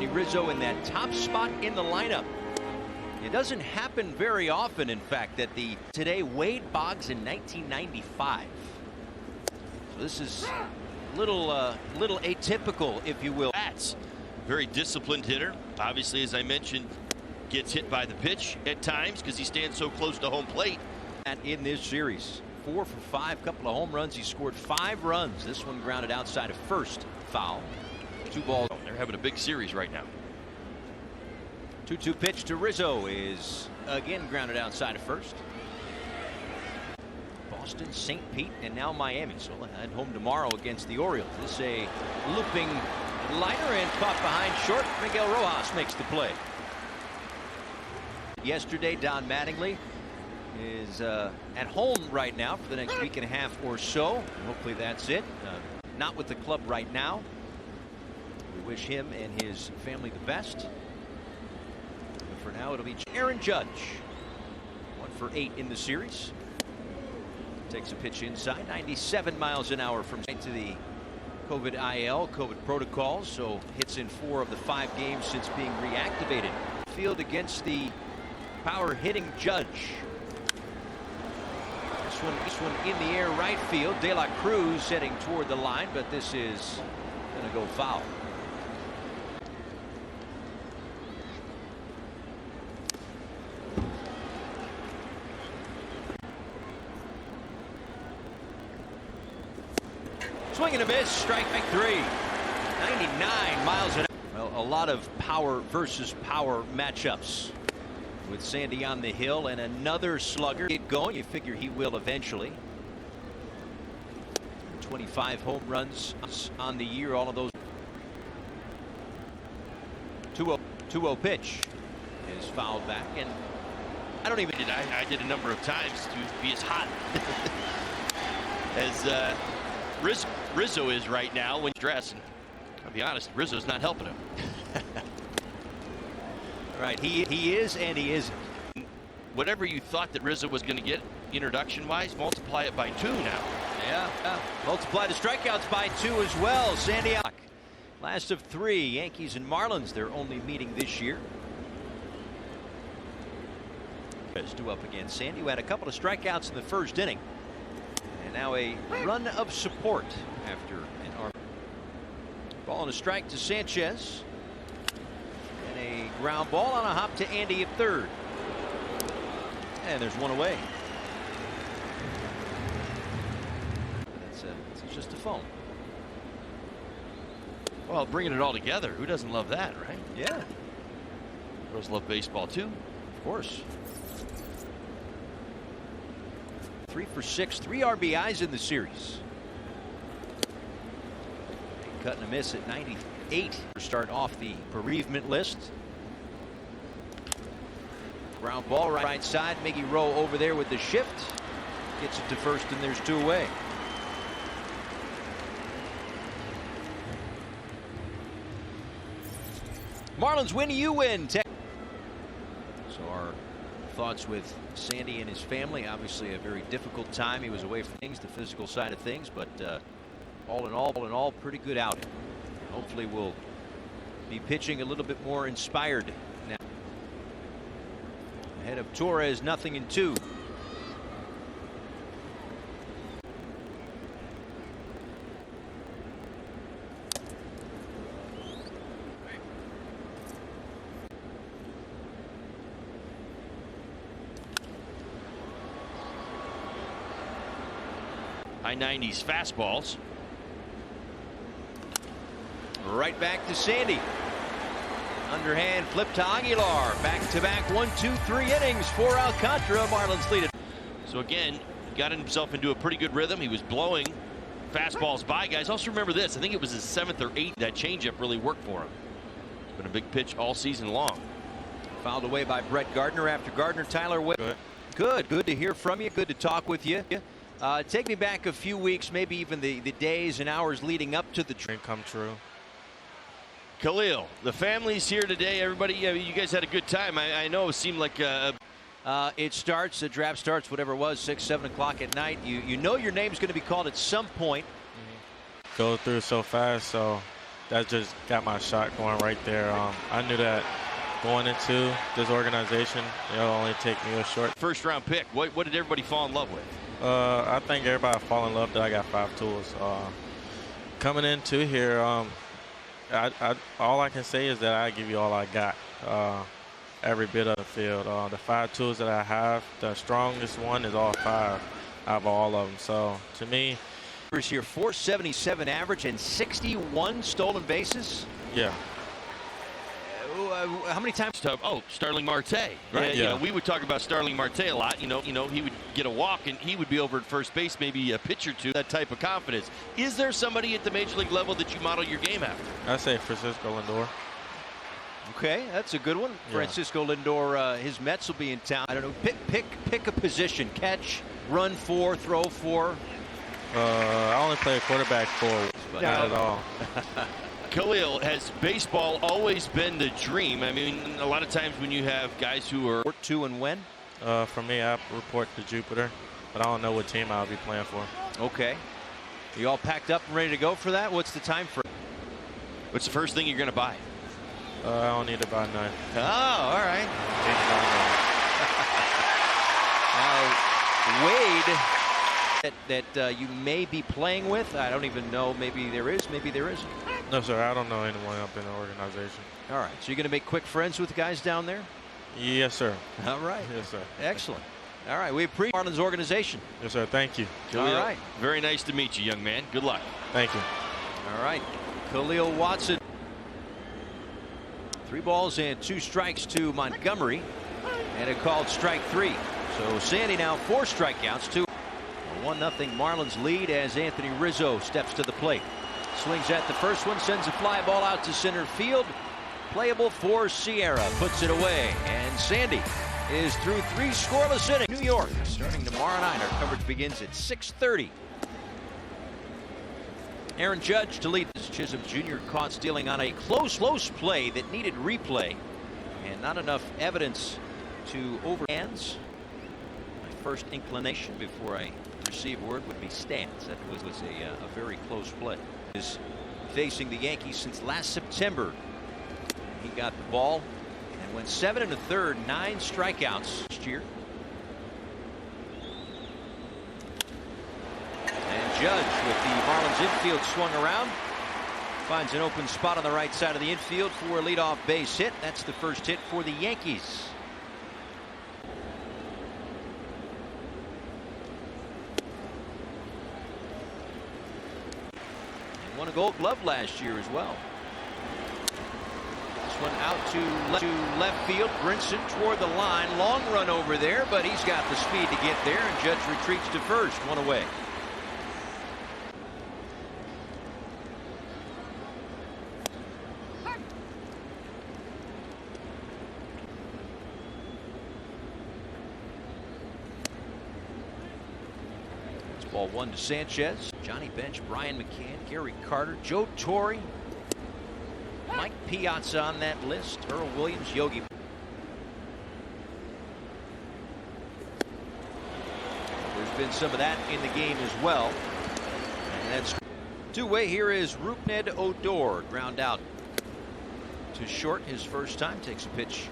Anthony Rizzo in that top spot in the lineup. It doesn't happen very often, in fact, that today Wade Boggs in 1995. So this is little atypical, if you will. Bats. Very disciplined hitter. Obviously, as I mentioned, gets hit by the pitch at times because he stands so close to home plate. And in this series, 4 for 5, couple of home runs. He scored 5 runs. This one grounded outside of first, foul. 2 balls. They're having a big series right now. 2-2 pitch to Rizzo is again grounded outside of first. Boston, St. Pete, and now Miami. So at home tomorrow against the Orioles. This is a looping liner and caught behind short. Miguel Rojas makes the play. Yesterday, Don Mattingly is at home right now for the next week and a half or so. Hopefully that's it. Not with the club right now. We wish him and his family the best. But for now, it'll be Aaron Judge. 1 for 8 in the series. Takes a pitch inside, 97 miles an hour from to the COVID IL, COVID protocols. So hits in 4 of the 5 games since being reactivated. Field against the power hitting Judge. This one in the air right field. De La Cruz heading toward the line, but this is going to go foul. Swing and a miss, strike 3. 99 miles an hour. Well, a lot of power versus power matchups with Sandy on the hill and another slugger get going. You figure he will eventually. 25 home runs on the year, all of those. 2-0 pitch is fouled back, and I don't even. I did a number of times to be as hot as Rizzo is right now when dressed. I'll be honest, Rizzo's not helping him. All right, he is and he isn't. Whatever you thought that Rizzo was going to get introduction-wise, multiply it by 2 now. Yeah. Multiply the strikeouts by 2 as well. Sandy, last of 3. Yankees and Marlins, their only meeting this year. Due up against Sandy, who had a couple of strikeouts in the first inning. And now a run of support after an arm. Ball and a strike to Sanchez. And a ground ball on a hop to Andy at third. And there's one away. That's just a phone. Well, bringing it all together. Who doesn't love that, right? Yeah. Girls love baseball too. Of course. 3 for 6, 3 RBIs in the series. Cut and a miss at 98 to start off the bereavement list. Ground ball right side. Miggy Rowe over there with the shift. Gets it to first, and there's 2 away. Marlins win, you win. So our thoughts with Sandy and his family. Obviously a very difficult time. He was away from things, the physical side of things, but all in all, pretty good outing. Hopefully we'll be pitching a little bit more inspired now. Ahead of Torres, 0-2. High 90s fastballs. Right back to Sandy. Underhand flip to Aguilar. Back-to-back 1-2-3 innings for Alcantara. Marlins lead it. So again, got himself into a pretty good rhythm. He was blowing fastballs by guys. Also remember this, I think it was his 7th or 8th. That changeup really worked for him. It's been a big pitch all season long. Fouled away by Brett Gardner after Gardner. Tyler Witt. Good to hear from you. Good to talk with you. Take me back a few weeks, maybe even the days and hours leading up to the dream come true. Khalil, the family's here today. Everybody, you guys had a good time. I know it seemed like the draft starts, whatever it was, 6, 7 o'clock at night. You know your name's going to be called at some point. Go through so fast, so that just got my shot going right there. I knew that going into this organization, it'll only take me a short. First round pick. What did everybody fall in love with? I think everybody fall in love that I got 5 tools. Coming into here, all I can say is that I give you all I got. Every bit of the field. The 5 tools that I have, the strongest one is all 5 out of all of them. So to me, here, 477 average and 61 stolen bases. Yeah. How many times? Oh, Starling Marte, right? Yeah. You know, we would talk about Starling Marte a lot. You know, he would get a walk and he would be over at first base, maybe a pitch or two. That type of confidence. Is there somebody at the major league level that you model your game after? I say Francisco Lindor. Okay, that's a good one. Yeah. Francisco Lindor, his Mets will be in town. I don't know. Pick a position. Catch, run 4, throw 4. I only play a quarterback for not at all. Khalil, has baseball always been the dream? I mean, a lot of times when you have guys who are Report to and when? For me, I report to Jupiter, but I don't know what team I'll be playing for. Okay. You all packed up and ready to go for that? What's the time frame? What's the first thing you're going to buy? I don't need to buy none. Oh, all right. Wade, that you may be playing with, I don't even know. Maybe there is, maybe there isn't. No, sir. I don't know anyone up in the organization. All right. So you're going to make quick friends with the guys down there? Yes, sir. All right. Yes, sir. Excellent. All right. We appreciate Marlins organization. Yes, sir. Thank you. All right. Very nice to meet you, young man. Good luck. Thank you. All right. Khalil Watson. 3 balls and 2 strikes to Montgomery. And a called strike 3. So Sandy now 4 strikeouts to a 1-0 Marlins lead as Anthony Rizzo steps to the plate. Swings at the first one, sends a fly ball out to center field. Playable for Sierra, puts it away, and Sandy is through 3 scoreless innings. New York starting tomorrow night. Our coverage begins at 6:30. Aaron Judge to lead. Chisholm Jr. caught stealing on a close play that needed replay, and not enough evidence to overhands. My first inclination before I receive word would be stands. That was a very close play. Is facing the Yankees since last September. He got the ball and went 7 1/3, 9 strikeouts last year. And Judge with the Marlins infield swung around. Finds an open spot on the right side of the infield for a leadoff base hit. That's the first hit for the Yankees. Won a Gold Glove last year as well. This one out to left field. Brinson toward the line. Long run over there, but he's got the speed to get there, and Judge retreats to first. 1 away. Ball 1 to Sanchez. Johnny Bench, Brian McCann, Gary Carter, Joe Torre, Mike Piazza on that list, Earl Williams, Yogi. There's been some of that in the game as well. And that's 2-way. Here is Rougned Odor. Ground out to short his first time. Takes a pitch.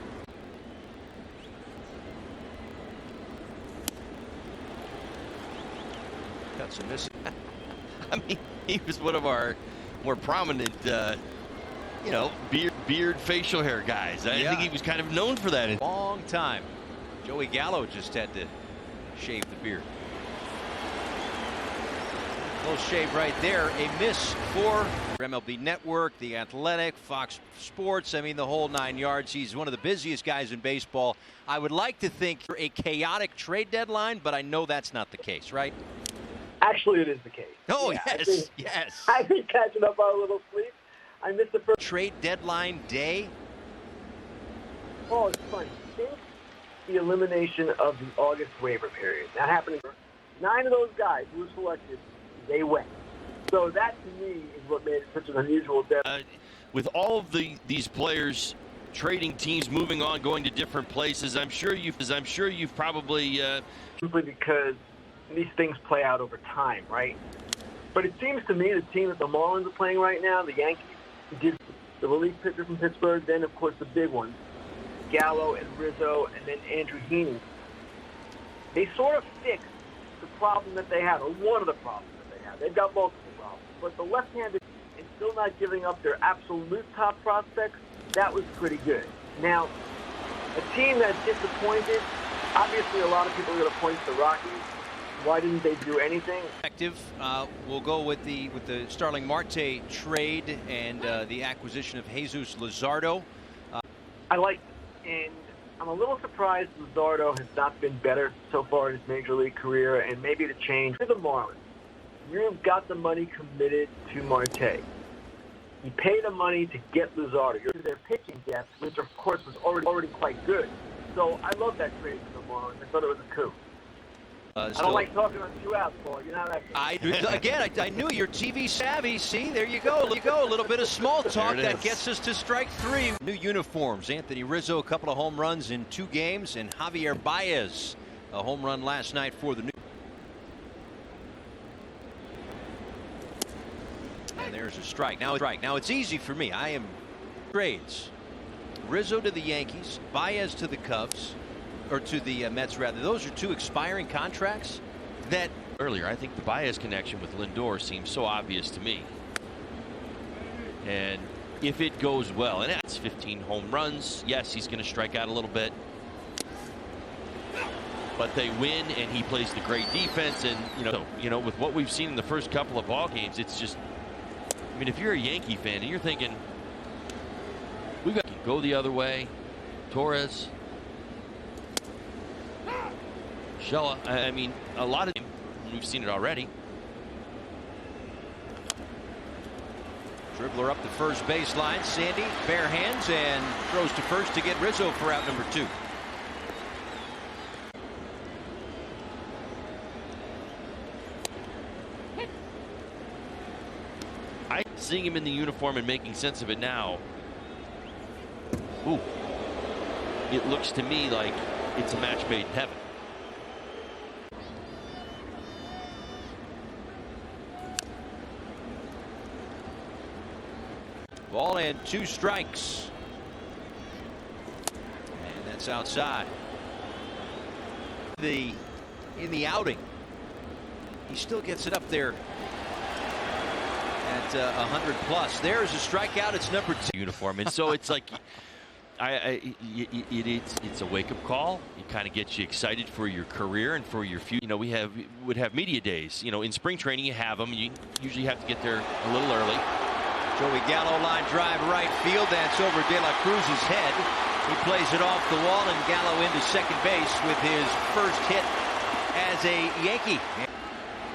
Cuts and misses. I mean, he was one of our more prominent, beard, facial hair guys. I think he was kind of known for that. Long time. Joey Gallo just had to shave the beard. Close shave right there. A miss for MLB Network, The Athletic, Fox Sports. I mean, the whole 9 yards. He's one of the busiest guys in baseball. I would like to think a chaotic trade deadline, but I know that's not the case, right? Actually, it is the case. Oh, yeah, yes. I've been catching up on a little sleep. I missed the first trade deadline day. Oh, it's funny. Since the elimination of the August waiver period, that happened. 9 of those guys who were selected, they went. So that, to me, is what made it such an unusual deadline. With all of these players trading teams, moving on, going to different places, I'm sure you've probably simply because these things play out over time, right? But it seems to me the team that the Marlins are playing right now, the Yankees, did the relief pitcher from Pittsburgh, then, of course, the big ones, Gallo and Rizzo, and then Andrew Heaney. They sort of fixed the problem that they had, or one of the problems that they had. They've got multiple problems. But the left-handed and still not giving up their absolute top prospects, that was pretty good. Now, a team that's disappointed, obviously a lot of people are going to point to the Rockies. Why didn't they do anything? We'll go with the Starling Marte trade and the acquisition of Jesus Luzardo. I like it, and I'm a little surprised Luzardo has not been better so far in his major league career, and maybe to change. For the Marlins, you've got the money committed to Marte. You pay the money to get Luzardo. You're their pitching depth, which of course was already quite good. So I love that trade for the Marlins. I thought it was a coup. I don't like talking on 2 outs, Paul. You're not that good. I knew you're TV savvy. See, there you go. A little bit of small talk that gets us to strike 3. New uniforms. Anthony Rizzo, a couple of home runs in 2 games, and Javier Baez, a home run last night for the New. And there's a strike. Now it's easy for me. I am trades. Rizzo to the Yankees, Baez to the Cubs. Or to the Mets, rather. Those are 2 expiring contracts that earlier. I think the Baez connection with Lindor seems so obvious to me. And if it goes well, and that's 15 home runs, yes, he's going to strike out a little bit. But they win, and he plays the great defense. And, with what we've seen in the first couple of ball games, it's just, I mean, if you're a Yankee fan and you're thinking, we got to go the other way, Torres, Shella, I mean, a lot of them, we've seen it already. Dribbler up the first baseline. Sandy, bare hands, and throws to first to get Rizzo for out number 2. Seeing him in the uniform and making sense of it now. Ooh. It looks to me like it's a match made in heaven. Ball and 2 strikes. And that's outside. In the outing, he still gets it up there at 100 plus. There's a strikeout. It's number 2. Uniform, and so it's like it's a wake-up call. It kind of gets you excited for your career and for your future. We would have media days. In spring training you have them. You usually have to get there a little early. Joey Gallo line drive right field. That's over De La Cruz's head. He plays it off the wall, and Gallo into second base with his first hit as a Yankee.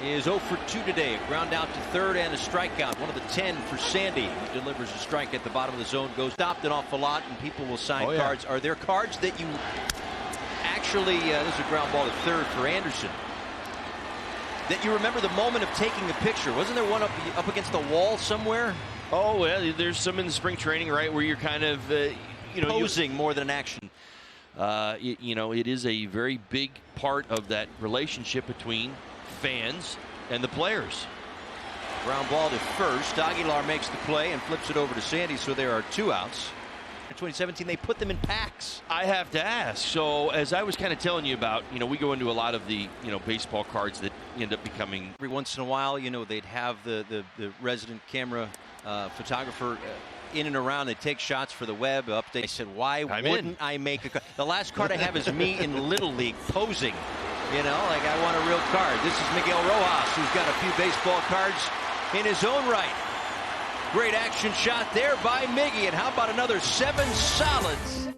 He is 0 for 2 today. A ground out to third and a strikeout. One of the 10 for Sandy. He delivers a strike at the bottom of the zone. Goes stopped an awful lot, and people will sign cards. Are there cards that you actually? There's a ground ball to third for Anderson. That you remember the moment of taking the picture? Wasn't there one up against the wall somewhere? Oh, well, there's some in the spring training, right, where you're kind of, posing more than an action. It is a very big part of that relationship between fans and the players. Ground ball to first. Aguilar makes the play and flips it over to Sandy, so there are 2 outs. In 2017, they put them in packs. I have to ask. So, as I was kind of telling you about, we go into a lot of the, baseball cards that end up becoming. Every once in a while, they'd have the resident camera photographer in and around. They take shots for the web update. I said, why wouldn't I make a card? The last card I have is me in Little League posing. Like I want a real card. This is Miguel Rojas, who's got a few baseball cards in his own right. Great action shot there by Miggy. And how about another 7 solids?